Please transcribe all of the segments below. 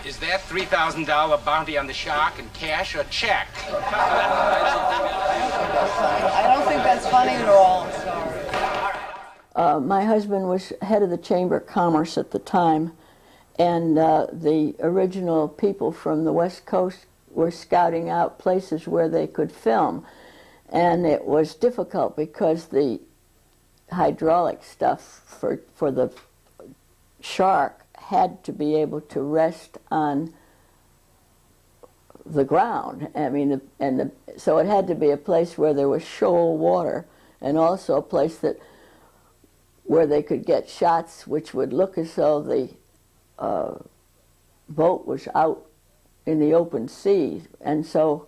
Is that $3,000 bounty on the shark in cash or check? I don't think that's funny at all. My husband was head of the Chamber of Commerce at the time, and the original people from the West Coast were scouting out places where they could film. And it was difficult because the hydraulic stuff for the shark had to be able to rest on the ground. I mean, so it had to be a place where there was shoal water, and also a place where they could get shots which would look as though the boat was out in the open sea. And so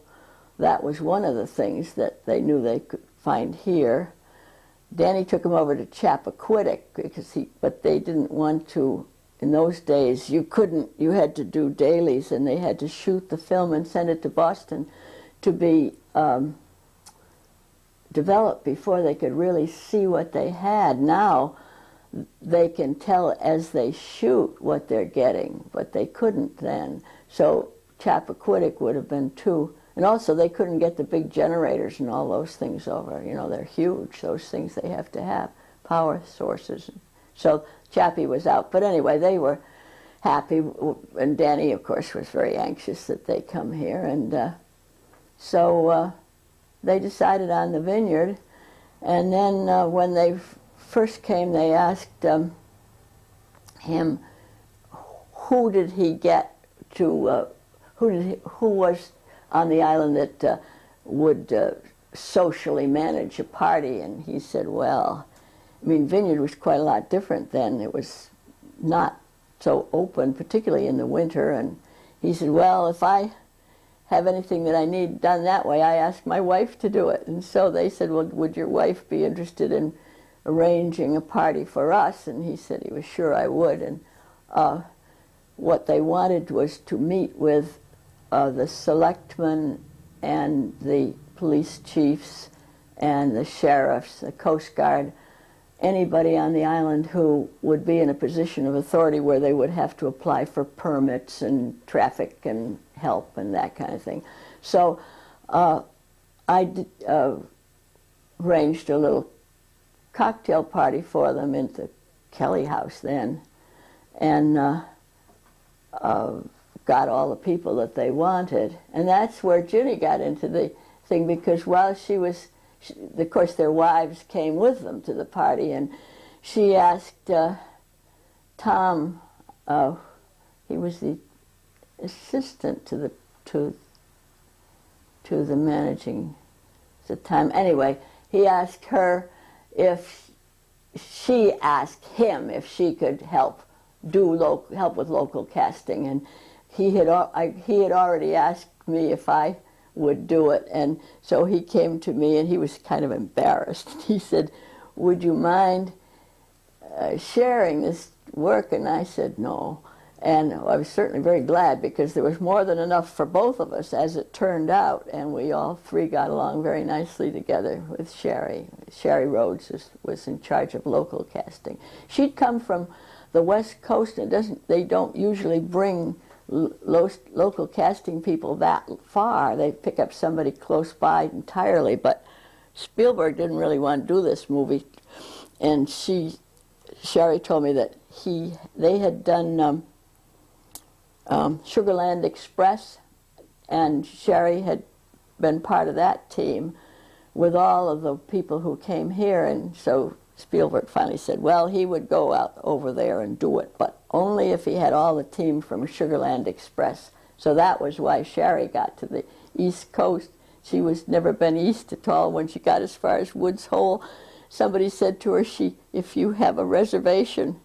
that was one of the things that they knew they could find here. Danny took him over to Chappaquiddick but they didn't want to. In those days, you had to do dailies, and they had to shoot the film and send it to Boston to be developed before they could really see what they had. Now, they can tell as they shoot what they're getting, but they couldn't then. So Chappaquiddick would have been too. And also, they couldn't get the big generators and all those things over. You know, they're huge, those things they have to have, power sources. So Chappie was out. But anyway, they were happy. And Danny, of course, was very anxious that they come here. And so they decided on the Vineyard. And then when they first came, they asked him, who did he get to, who was on the island that would socially manage a party. And he said, well, I mean, Vineyard was quite a lot different then. It was not so open, particularly in the winter. And he said, well, if I have anything that I need done that way, I ask my wife to do it. And so they said, well, would your wife be interested in arranging a party for us? And he said he was sure I would. And what they wanted was to meet with the selectmen and the police chiefs and the sheriffs, the Coast Guard, anybody on the island who would be in a position of authority where they would have to apply for permits and traffic and help and that kind of thing. So I arranged a little cocktail party for them in the Kelly House then, and got all the people that they wanted. And that's where Judy got into the thing, because while she was, of course their wives came with them to the party, and she asked Tom, he was the assistant to the managing at the time. Anyway, he asked her if she asked him if she could help with local casting, and he had already asked me if I would do it, and so he came to me and he was kind of embarrassed. He said, would you mind sharing this work? And I said no, and I was certainly very glad, because there was more than enough for both of us, as it turned out, and we all three got along very nicely together with Sherry. Sherry Rhodes was in charge of local casting. She'd come from the West Coast, and they don't usually bring local casting people that far. They pick up somebody close by entirely, but Spielberg didn't really want to do this movie, and Sherry told me that they had done Sugarland Express, and Sherry had been part of that team with all of the people who came here, and so Spielberg finally said, well, he would go out over there and do it, but only if he had all the team from Sugarland Express. So that was why Sherry got to the East Coast. She was never been east at all. When she got as far as Woods Hole, somebody said to her, if you have a reservation,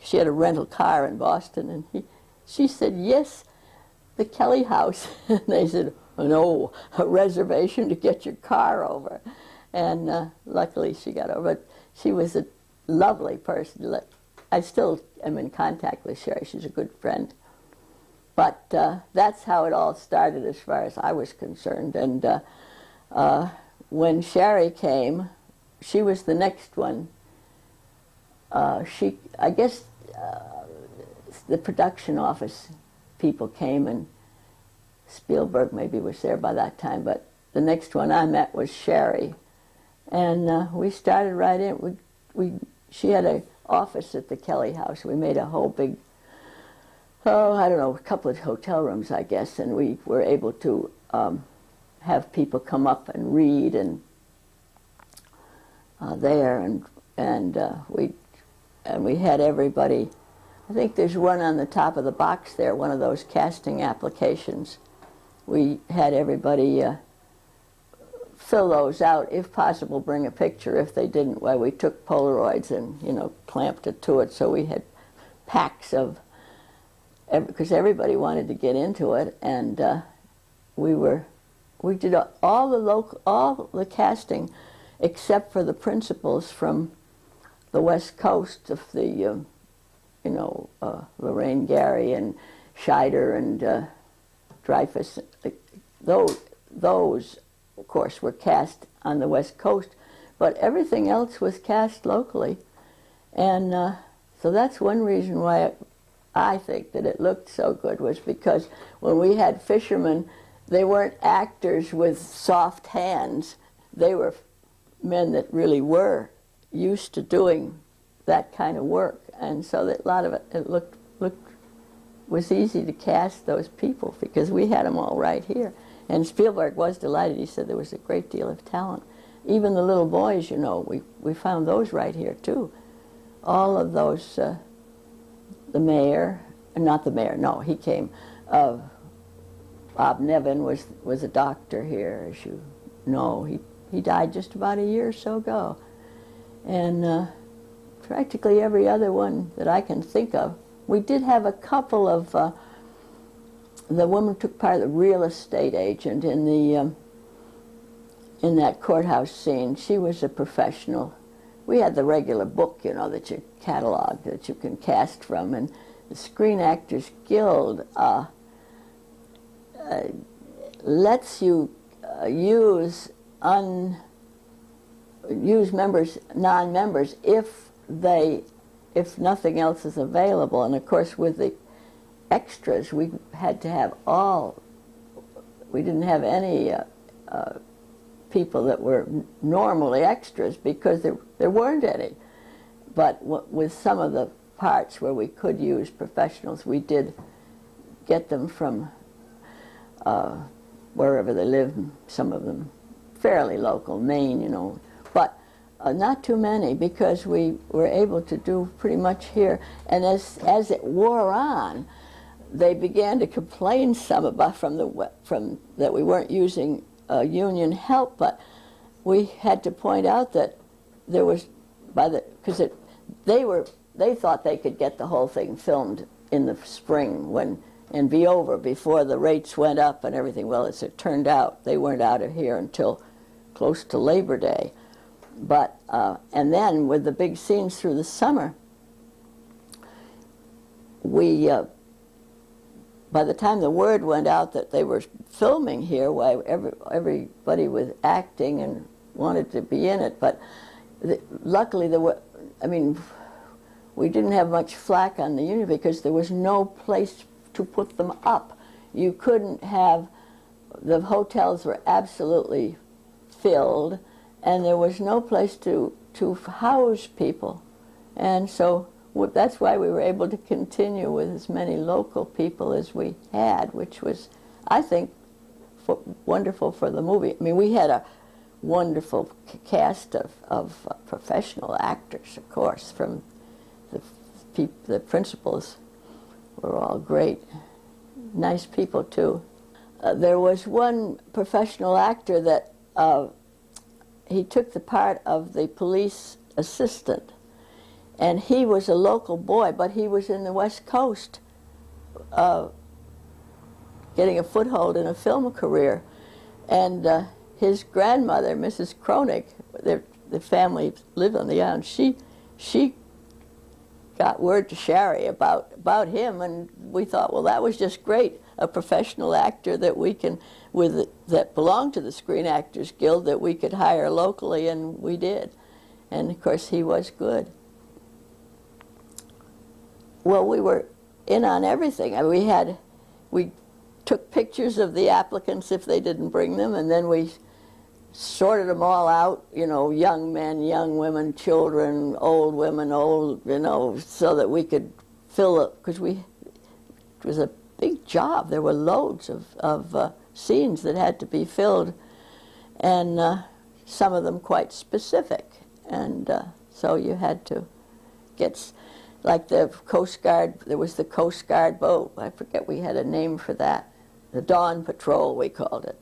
she had a rental car in Boston, and she said, yes, the Kelly House. And they said, oh, no, a reservation to get your car over. And luckily she got over it. She was a lovely person. I still am in contact with Sherry. She's a good friend. But that's how it all started as far as I was concerned. And when Sherry came, she was the next one. I guess the production office people came, and Spielberg maybe was there by that time, but the next one I met was Sherry. And we started right in. She had an office at the Kelly House. We made a whole big, I don't know, a couple of hotel rooms, I guess, and we were able to have people come up and read and there, and we had everybody. I think there's one on the top of the box there, one of those casting applications. We had everybody fill those out, if possible, bring a picture. If they didn't, well, we took Polaroids and, you know, clamped it to it. So we had packs of, because everybody wanted to get into it, and we did all the casting, except for the principals from the West Coast of the, you know, Lorraine Gary and Scheider and Dreyfus. Those, of course, were cast on the West Coast, but everything else was cast locally. And so that's one reason why I think that it looked so good, was because when we had fishermen, they weren't actors with soft hands. They were men that really were used to doing that kind of work, and so that a lot of it was easy to cast those people because we had them all right here. And Spielberg was delighted. He said there was a great deal of talent. Even the little boys, you know, we found those right here too. All of those, the mayor, not the mayor, no, he came. Bob Nevin was a doctor here, as you know. He died just about a year or so ago. And practically every other one that I can think of. We did have a couple of, the woman took part of the real estate agent in the in that courthouse scene. She was a professional. We had the regular book, you know, that you catalog, that you can cast from, and the Screen Actors Guild lets you use members, non-members, if nothing else is available. And of course, with the extras, we had to have we didn't have any people that were normally extras because there weren't any. But with some of the parts where we could use professionals, we did get them from wherever they lived, some of them fairly local, Maine, you know. But not too many, because we were able to do pretty much here. And as it wore on, they began to complain some about that we weren't using union help, but we had to point out that there was, because they thought they could get the whole thing filmed in the spring and be over before the rates went up and everything. Well, as it turned out, they weren't out of here until close to Labor Day. But and then with the big scenes through the summer, we by the time the word went out that they were filming here, why everybody was acting and wanted to be in it. But luckily we didn't have much flack on the union because there was no place to put them up. You couldn't have, the hotels were absolutely filled, and there was no place to house people. And so that's why we were able to continue with as many local people as we had, which was, I think, wonderful for the movie. I mean, we had a wonderful cast of professional actors, of course, from the principals were all great. Nice people, too. There was one professional actor that he took the part of the police assistant, and he was a local boy, but he was in the West Coast getting a foothold in a film career. And his grandmother, Mrs. Kronig, the family lived on the island, she got word to Sherry about him, and we thought, well, that was just great, a professional actor that we can, that belonged to the Screen Actors Guild, that we could hire locally, and we did. And of course, he was good. Well, we were in on everything. I mean, we took pictures of the applicants if they didn't bring them, and then we sorted them all out, you know, young men, young women, children, old women, old, you know, so that we could fill it, because it was a big job. There were loads of scenes that had to be filled, and some of them quite specific. And so you had to get, like the Coast Guard, there was the Coast Guard boat. I forget, we had a name for that. The Dawn Patrol, we called it.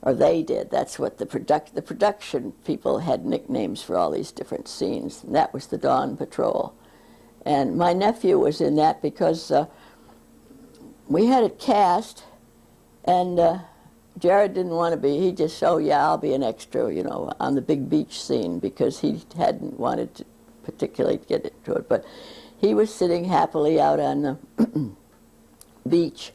Or they did. That's what the production people had nicknames for all these different scenes. And that was the Dawn Patrol. And my nephew was in that because we had it cast, and Jared didn't want to be. He just said, oh, yeah, I'll be an extra, you know, on the big beach scene, because he hadn't wanted to particularly get into it. But he was sitting happily out on the beach,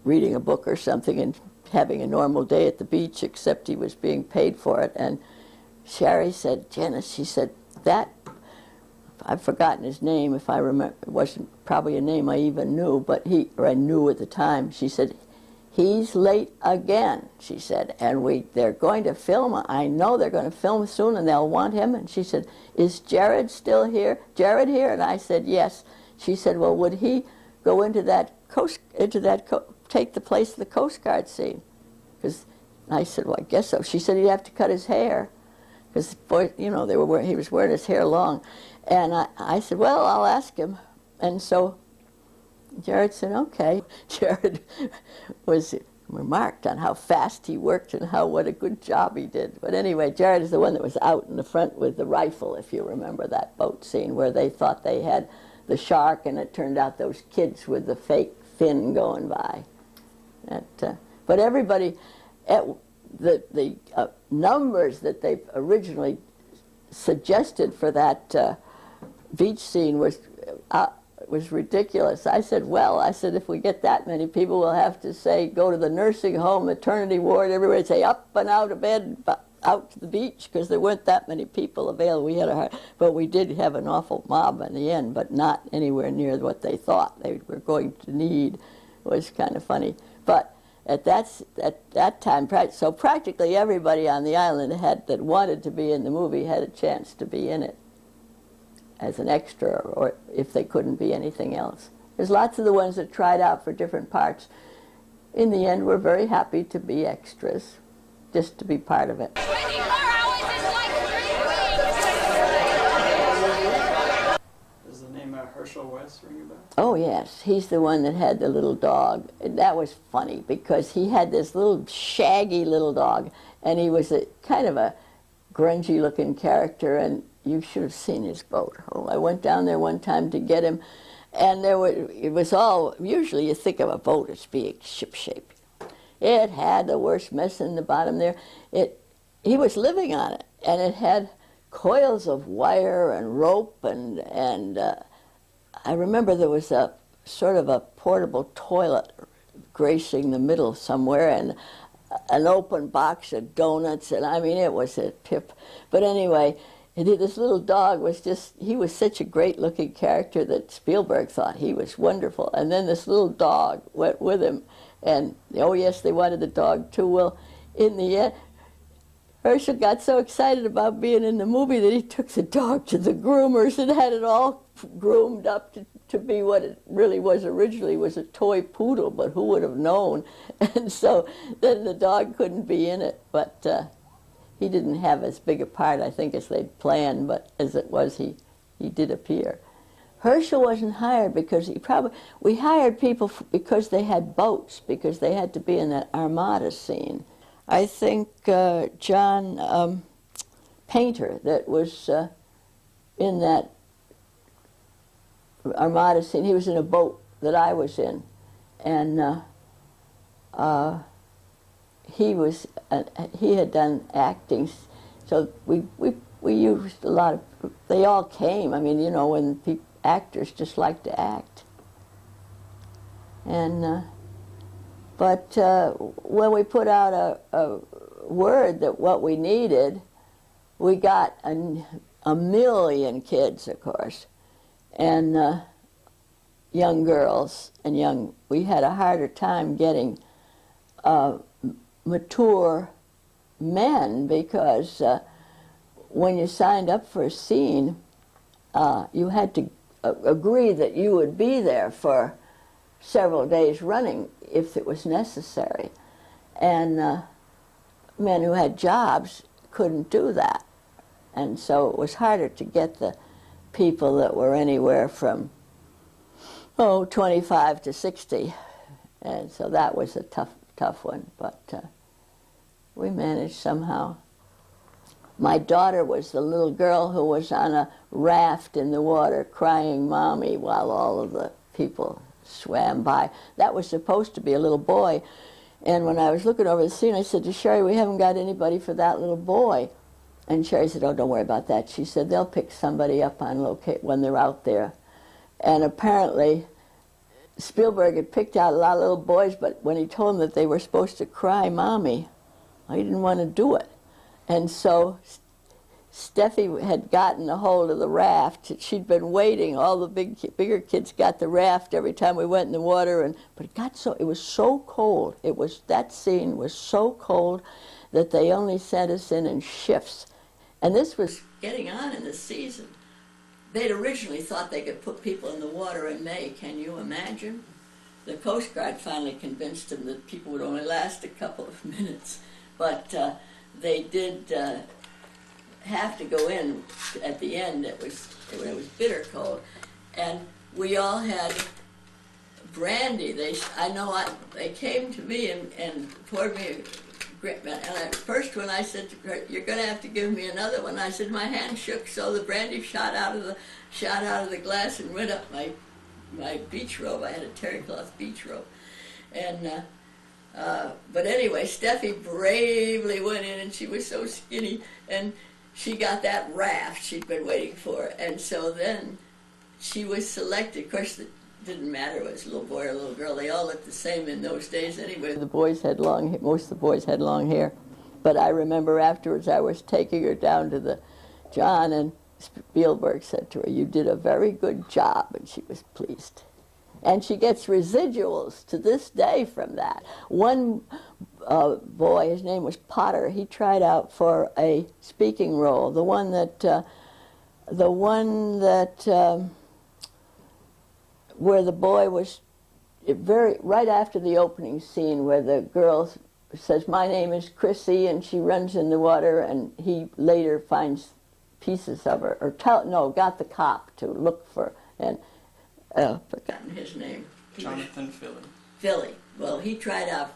reading a book or something and having a normal day at the beach, except he was being paid for it. And Sherry said, Janice, she said, that, I've forgotten his name, if I remember, it wasn't probably a name I even knew, but I knew at the time. She said, he's late again, she said, and they're going to film, I know they're going to film soon and they'll want him. And she said, is Jared still here? Jared here? And I said, yes. She said, well, would he go into that take the place of the Coast Guard scene? Because I said, well, I guess so. She said he'd have to cut his hair, because, you know, he was wearing his hair long. And I said, well, I'll ask him. And so Jared said, okay. Jared was remarked on how fast he worked and what a good job he did. But anyway, Jared is the one that was out in the front with the rifle, if you remember that boat scene where they thought they had the shark, and it turned out those kids with the fake fin going by. But everybody, the numbers that they originally suggested for that beach scene was ridiculous. I said, well, if we get that many people, we'll have to say, go to the nursing home, maternity ward, everywhere, say up and out of bed, out to the beach, because there weren't that many people available. We had but we did have an awful mob in the end, but not anywhere near what they thought they were going to need. It was kind of funny. But at that time, so practically everybody on the island that wanted to be in the movie had a chance to be in it as an extra, or if they couldn't be anything else. There's lots of the ones that tried out for different parts. In the end, we're very happy to be extras, just to be part of it. 24 hours is like 3 weeks. Does the name Herschel West ring a bell? Oh, yes. He's the one that had the little dog. And that was funny, because he had this little shaggy little dog, and he was a kind of a grungy-looking character, and you should have seen his boat. Oh, I went down there one time to get him, and it was all, usually you think of a boat as being ship-shaped. It had the worst mess in the bottom there. He was living on it, and it had coils of wire and rope, and I remember there was a sort of a portable toilet gracing the middle somewhere, and an open box of donuts, and I mean, it was a pip. But anyway, this little dog he was such a great-looking character that Spielberg thought he was wonderful. And then this little dog went with him, and, oh yes, they wanted the dog too. Well, in the end, Herschel got so excited about being in the movie that he took the dog to the groomers and had it all groomed up to be what it really was originally, was a toy poodle, but who would have known? And so then the dog couldn't be in it, but he didn't have as big a part, I think, as they'd planned, but as it was, he did appear. Herschel wasn't hired because we hired people because they had boats, because they had to be in that Armada scene. I think John Painter, that was in that Armada scene, he was in a boat that I was in, and he had done acting, so we used a lot of, they all came. I mean, you know, when actors just like to act. And but when we put out a word that what we needed, we got a million kids, of course, and young girls and we had a harder time getting mature men because when you signed up for a scene, you had to agree that you would be there for several days running if it was necessary. And men who had jobs couldn't do that. And so it was harder to get the people that were anywhere from, 25 to 60. And so that was a tough one, but we managed somehow. My daughter was the little girl who was on a raft in the water crying "Mommy" while all of the people swam by. That was supposed to be a little boy. And when I was looking over the scene, I said to Sherry, "We haven't got anybody for that little boy." And Sherry said, "Oh, don't worry about that." She said, "They'll pick somebody up on locate when they're out there." And apparently Spielberg had picked out a lot of little boys, but when he told them that they were supposed to cry "Mommy," he didn't want to do it. And so Steffi had gotten a hold of the raft. She'd been waiting. All the bigger kids got the raft every time we went in the water, but it was so cold. That scene was so cold that they only sent us in shifts. And this was getting on in the season. They'd originally thought they could put people in the water in May. Can you imagine? The Coast Guard finally convinced them that people would only last a couple of minutes. But they did have to go in at the end. It was bitter cold. And we all had brandy. They came to me and poured me and at first when I said to her, "You're going to have to give me another one," I said my hand shook so the brandy shot out of the glass and went up my beach robe. I had a terry cloth beach robe. And but anyway, Steffi bravely went in, and she was so skinny, and she got that raft she'd been waiting for. And so then she was selected. Of course, it didn't matter whether it was a little boy or a little girl. They all looked the same in those days anyway. Most of the boys had long hair. But I remember afterwards I was taking her down to the John, and Spielberg said to her, "You did a very good job," and she was pleased. And she gets residuals to this day from that. One boy, his name was Potter, he tried out for a speaking role, the one that where the boy was right after the opening scene where the girl says, "My name is Chrissy," and she runs in the water, and he later finds pieces of her, got the cop to look for, and forgotten his name. Jonathan Philly. Philly. Well, he tried out,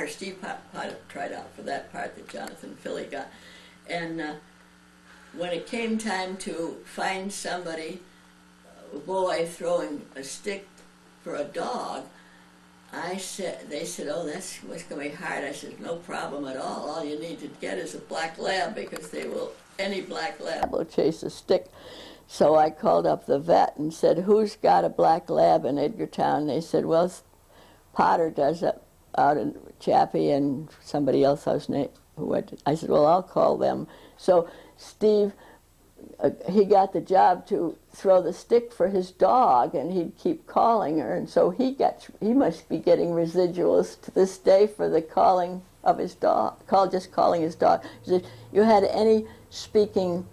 Steve Potter tried out for that part that Jonathan Philly got. And when it came time to find somebody, a boy throwing a stick for a dog, they said, "Oh, that's what's going to be hard." I said, "No problem at all. All you need to get is a black lab, because any black lab will chase a stick." So I called up the vet and said, "Who's got a black lab in Edgartown?" They said, "Well, Potter does it out in Chappie, and somebody else I said, "Well, I'll call them." So Steve, he got the job to throw the stick for his dog, and he'd keep calling her, and so he must be getting residuals to this day for the calling of his dog, just calling his dog. He said, "You had any speaking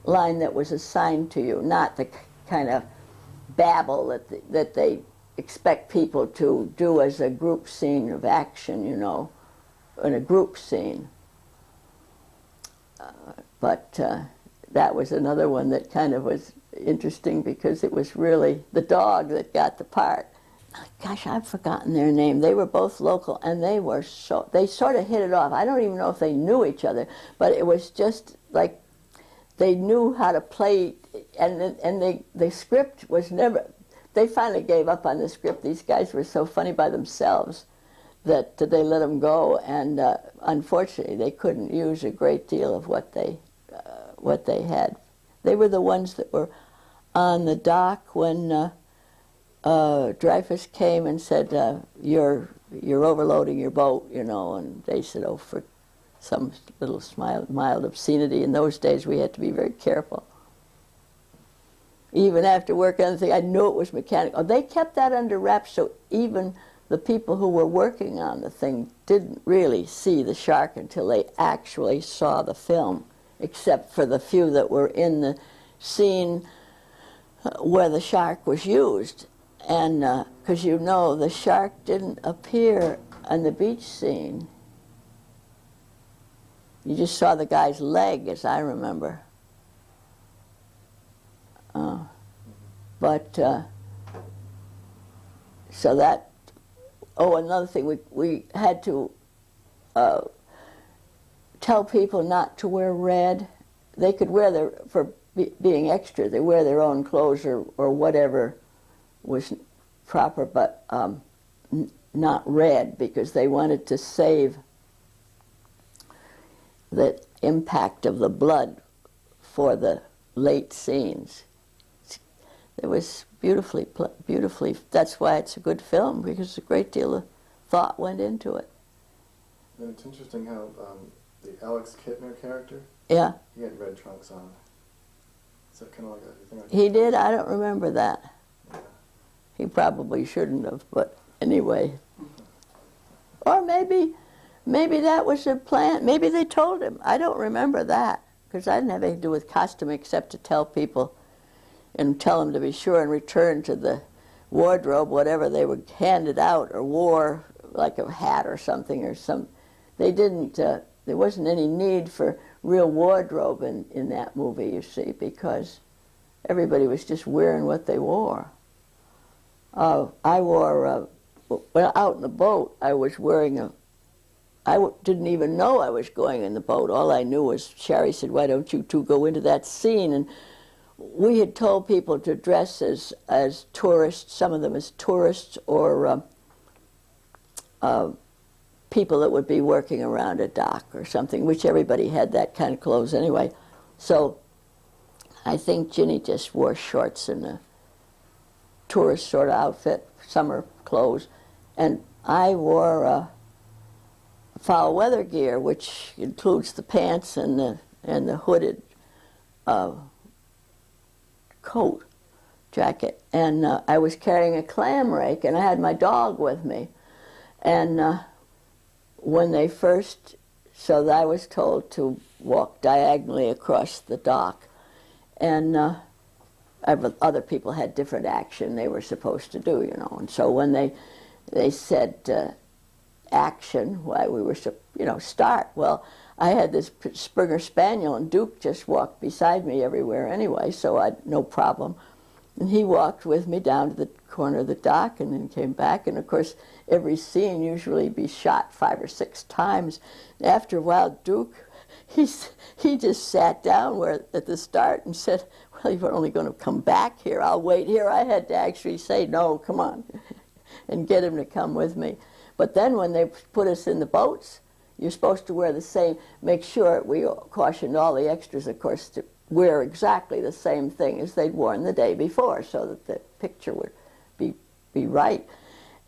line that was assigned to you, not the kind of babble that they expect people to do as a group scene of action, in a group scene." But that was another one that kind of was interesting, because it was really the dog that got the part. Gosh, I've forgotten their name. They were both local, and they sort of hit it off. I don't even know if they knew each other, but it was just like they knew how to play, and the script was never. They finally gave up on the script. These guys were so funny by themselves that they let them go, and unfortunately, they couldn't use a great deal of what they had. They were the ones that were on the dock when Dreyfus came and said, "You're overloading your boat," and they said, "Oh, for some little mild obscenity." In those days, we had to be very careful. Even after working on the thing, I knew it was mechanical. They kept that under wraps, so even the people who were working on the thing didn't really see the shark until they actually saw the film, except for the few that were in the scene where the shark was used. And because you know, the shark didn't appear on the beach scene. You just saw the guy's leg, as I remember. So that, oh, another thing, we had to tell people not to wear red. They could wear for being extra, they wear their own clothes or whatever was proper, but not red, because they wanted to save the impact of the blood for the late scenes. It was beautifully, that's why it's a good film, because a great deal of thought went into it. And it's interesting how the Alex Kittner character, yeah, he had red trunks on. Is that kind of like a thing? Like he did? I don't remember that. Yeah. He probably shouldn't have, but anyway. Or maybe that was a plan. Maybe they told him. I don't remember that, because I didn't have anything to do with costume except to tell people and tell them to be sure and return to the wardrobe whatever they were handed out or wore, like a hat or something or some. They didn't, there wasn't any need for real wardrobe in that movie, you see, because everybody was just wearing what they wore. I wore, well, out in the boat, I was wearing didn't even know I was going in the boat. All I knew was Sherry said, "Why don't you two go into that scene?" And we had told people to dress as tourists, some of them as tourists or people that would be working around a dock or something, which everybody had that kind of clothes anyway. So I think Ginny just wore shorts and a tourist sort of outfit, summer clothes, and I wore foul weather gear, which includes the pants and the hooded coat, jacket, and I was carrying a clam rake, and I had my dog with me, and when they first, so I was told to walk diagonally across the dock, and other people had different action they were supposed to do, you know, and so when they said action, why we were, you know, start. Well, I had this Springer Spaniel, and Duke just walked beside me everywhere anyway, so I had no problem. And he walked with me down to the corner of the dock and then came back. And of course, every scene usually be shot 5 or 6 times. After a while, Duke, he just sat down at the start and said, "Well, you're only going to come back here. I'll wait here." I had to actually say, "No, come on," and get him to come with me. But then when they put us in the boats, you're supposed to wear the same, make sure, we cautioned all the extras, of course, to wear exactly the same thing as they'd worn the day before so that the picture would be right.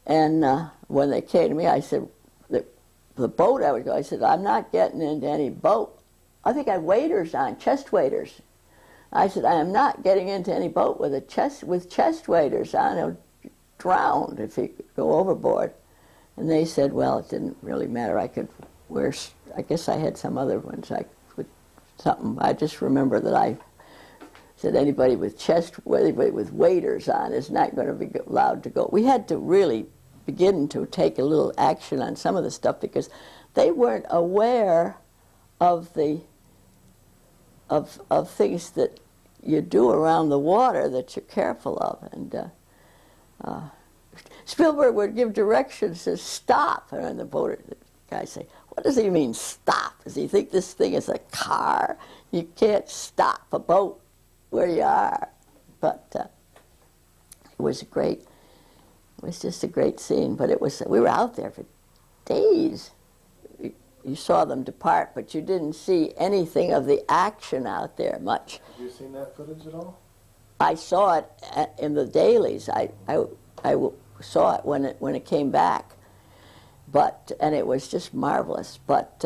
And when they came to me, I said, the boat I was going, I said, "I'm not getting into any boat." I think I had waders on, chest waders. I said, "I am not getting into any boat with chest waders on. I'll drown if you go overboard." And they said, well, it didn't really matter. I could wear, I guess I had some other ones. Something. I just remember that I said anybody with waders on is not going to be allowed to go. We had to really begin to take a little action on some of the stuff because they weren't aware of of things that you do around the water that you're careful of. And Spielberg would give directions, says stop, and the boat, the guy say, "What does he mean stop? Does he think this thing is a car? You can't stop a boat where you are." But it was just a great scene. But we were out there for days. You saw them depart, but you didn't see anything of the action out there much. Have you seen that footage at all? I saw it in the dailies. I saw it when it came back, and it was just marvelous. But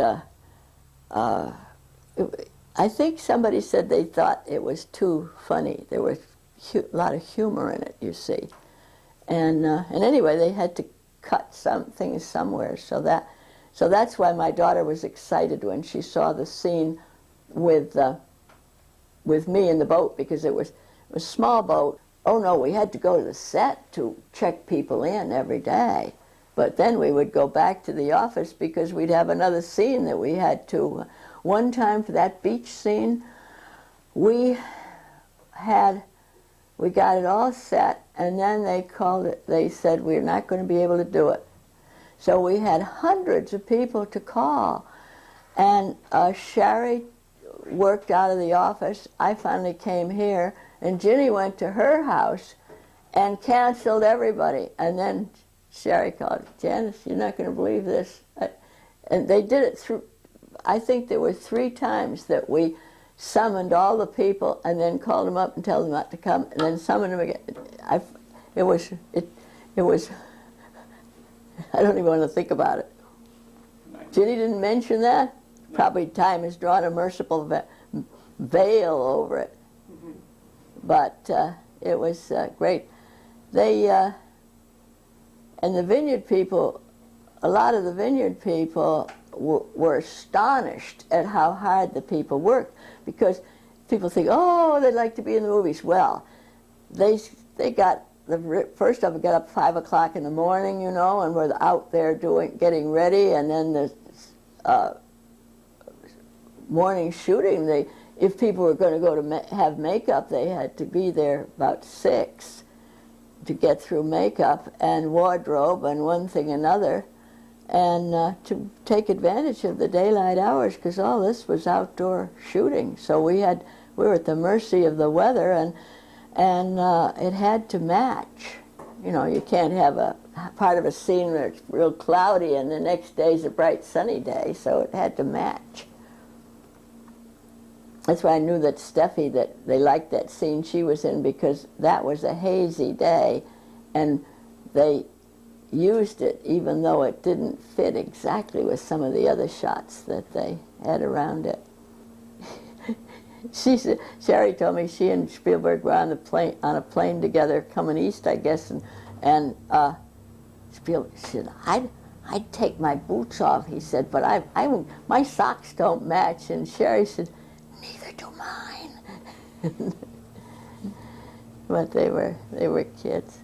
I think somebody said they thought it was too funny. a lot of humor in it, you see. And anyway, they had to cut some things somewhere, so that's why my daughter was excited when she saw the scene with me in the boat, because it was a small boat. Oh no, we had to go to the set to check people in every day. But then we would go back to the office because we'd have another scene that we had to. One time for that beach scene, we got it all set, and then they said we're not going to be able to do it. So we had hundreds of people to call. And Sherry worked out of the office. I finally came here, and Ginny went to her house and canceled everybody. And then Sherry called, Janice, you're not going to believe this. And they did it through, I think there were 3 times that we summoned all the people and then called them up and told them not to come, and then summoned them again. It was, I don't even want to think about it. Ginny didn't mention that. Probably time has drawn a merciful veil over it. But it was great. They, and the Vineyard people, a lot of the Vineyard people were astonished at how hard the people worked, because people think, oh, they'd like to be in the movies. Well, they got, the first of them got up 5 o'clock in the morning, you know, and were out there getting ready, and then the morning shooting, if people were going to go to have makeup, they had to be there about 6 to get through makeup and wardrobe and one thing another, and to take advantage of the daylight hours, because all this was outdoor shooting. So we were at the mercy of the weather, and it had to match. You know, you can't have a part of a scene where it's real cloudy and the next day's a bright sunny day, so it had to match. That's why I knew that Steffi, that they liked that scene she was in, because that was a hazy day, and they used it even though it didn't fit exactly with some of the other shots that they had around it. Sherry told me she and Spielberg were on a plane together coming east, I guess, and Spielberg said, I'd take my boots off, he said, but my socks don't match. And Sherry said, neither do mine. But they were kids.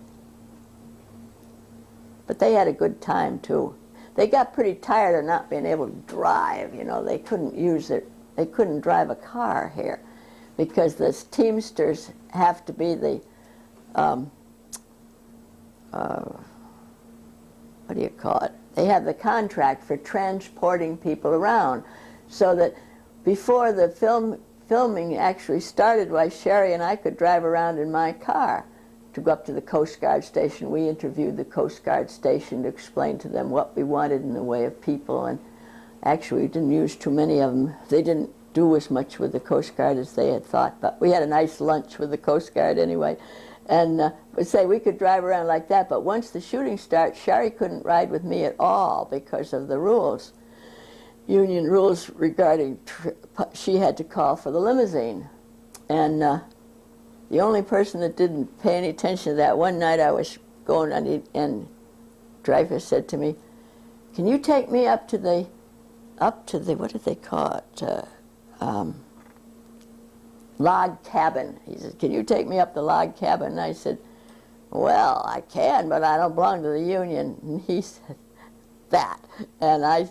But they had a good time too. They got pretty tired of not being able to drive. You know, they couldn't drive a car here, because the Teamsters have to be the what do you call it? They have the contract for transporting people around, so that before the filming actually started, why Sherry and I could drive around in my car to go up to the Coast Guard station. We interviewed the Coast Guard station to explain to them what we wanted in the way of people, and actually we didn't use too many of them. They didn't do as much with the Coast Guard as they had thought, but we had a nice lunch with the Coast Guard anyway. And we could drive around like that, but once the shooting starts, Sherry couldn't ride with me at all because of the rules. Union rules regarding, she had to call for the limousine. And the only person that didn't pay any attention to that, one night I was going on, and Dreyfus said to me, can you take me up to the, what did they call it, log cabin. He said, can you take me up the log cabin? And I said, well, I can, but I don't belong to the union. And he said, that. And I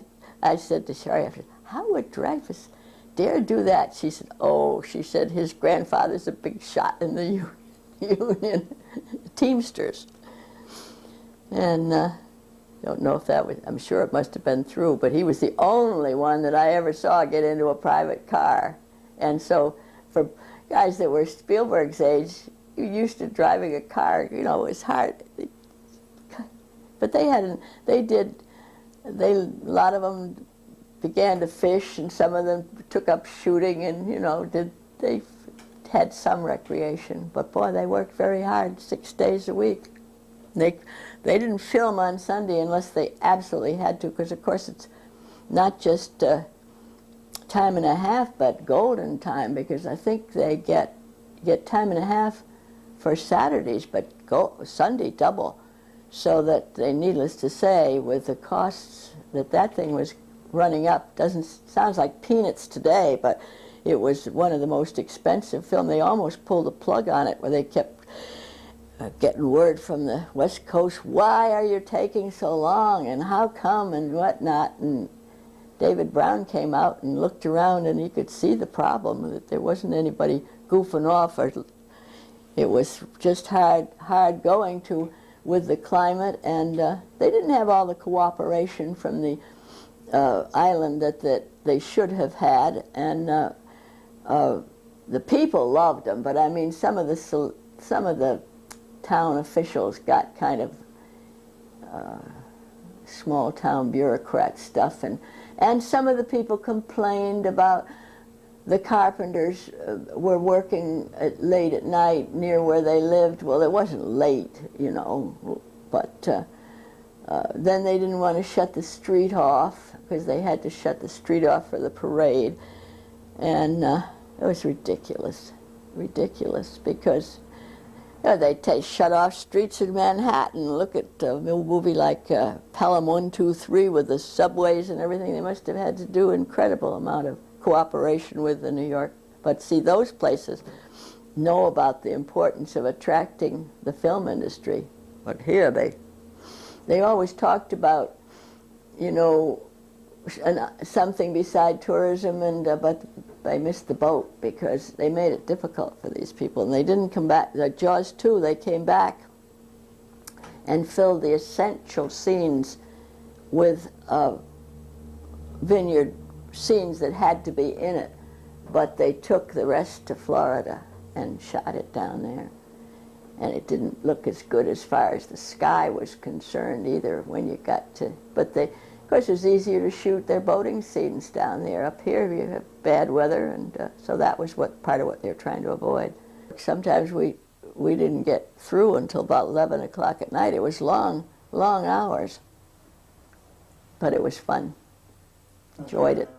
said to Sherry, how would Dreyfus dare do that? She said, oh, she said, his grandfather's a big shot in the union, Teamsters. And don't know if that was, I'm sure it must have been true, but he was the only one that I ever saw get into a private car. And so for guys that were Spielberg's age, you used to driving a car, you know, it was hard. But a lot of them began to fish, and some of them took up shooting, and, you know, they had some recreation. But boy, they worked very hard, 6 days a week. They didn't film on Sunday unless they absolutely had to, because of course it's not just time and a half, but golden time, because I think they get time and a half for Saturdays, but Sunday double. So that they, needless to say, with the costs that thing was running up, sounds like peanuts today, but it was one of the most expensive film. They almost pulled the plug on it, where they kept getting word from the West Coast, why are you taking so long, and how come, and whatnot. And David Brown came out and looked around, and he could see the problem, that there wasn't anybody goofing off, or it was just hard going with the climate, and they didn't have all the cooperation from the island that they should have had, and the people loved them, but I mean some of the town officials got kind of small town bureaucrat stuff, and some of the people complained about the carpenters were working late at night near where they lived. Well, it wasn't late, you know, but then they didn't want to shut the street off, because they had to shut the street off for the parade. And it was ridiculous, because they'd shut off streets in Manhattan. Look at a movie like Pelham 123 with the subways and everything. They must have had to do an incredible amount of cooperation with the New York. But see, those places know about the importance of attracting the film industry. But here they always talked about, you know, something beside tourism, and but they missed the boat, because they made it difficult for these people, and they didn't come back. Like Jaws 2, they came back and filled the essential scenes with Vineyard scenes that had to be in it, but they took the rest to Florida and shot it down there. And it didn't look as good as far as the sky was concerned either when you got to, but of course it was easier to shoot their boating scenes down there. Up here you have bad weather, and so that was part of what they were trying to avoid. Sometimes we didn't get through until about 11 o'clock at night. It was long hours, but it was fun. Enjoyed it.